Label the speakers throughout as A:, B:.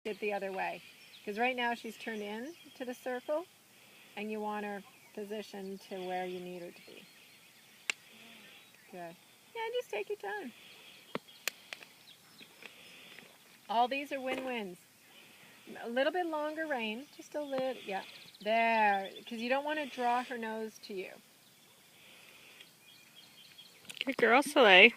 A: it the other way. Because right now she's turned in to the circle, and you want her positioned to where you need her to be. Good. Yeah, just take your time. All these are win-wins. A little bit longer rein, just a little, yeah. There, because you don't want to draw her nose to you.
B: Good girl, Soleil.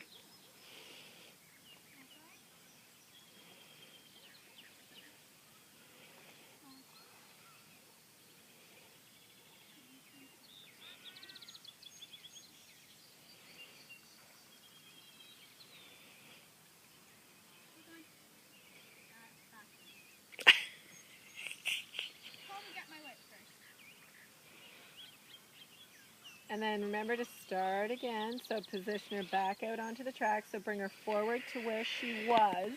A: And then remember to start again. So position her back out onto the track. So bring her forward to where she was.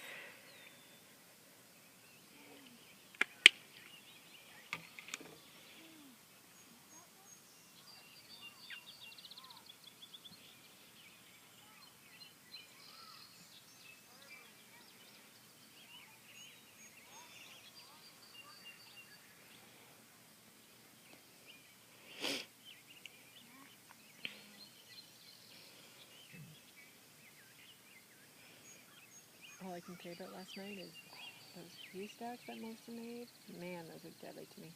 A: All I can say about last night is those pea stacks that Melissa made. Man, those are deadly to me.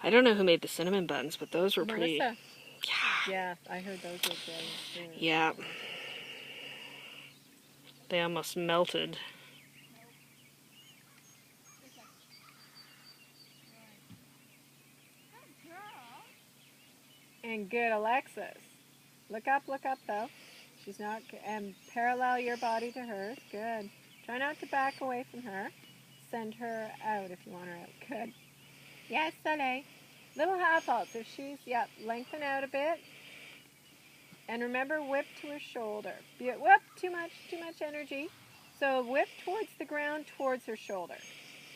B: I don't know who made the cinnamon buns, but those were pretty.
A: Melissa.
B: Yeah.
A: Yeah, I heard those were brilliant too.
B: Yeah. They almost melted.
A: And good, Alexis. Look up though. She's not, and parallel your body to hers. Good. Try not to back away from her. Send her out if you want her out. Good. Yes, Soleil. Little half halt. So she's, yep, lengthen out a bit. And remember, whip to her shoulder. Whoop, too much energy. So whip towards the ground, towards her shoulder.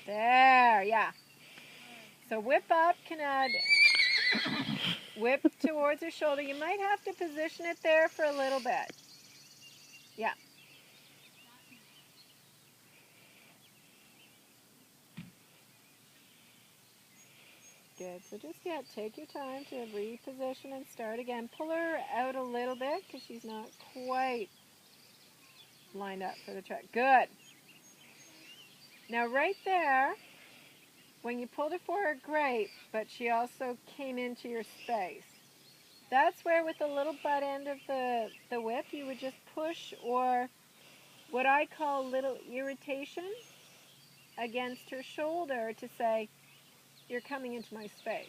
A: There, yeah. So whip up, can add, whip towards her shoulder. You might have to position it there for a little bit. Yeah. Good. So just, yeah, take your time to reposition and start again. Pull her out a little bit because she's not quite lined up for the track. Good. Now right there, when you pulled her forward, great, but she also came into your space. That's where with the little butt end of the whip, you would just push, or what I call little irritation against her shoulder to say, you're coming into my space.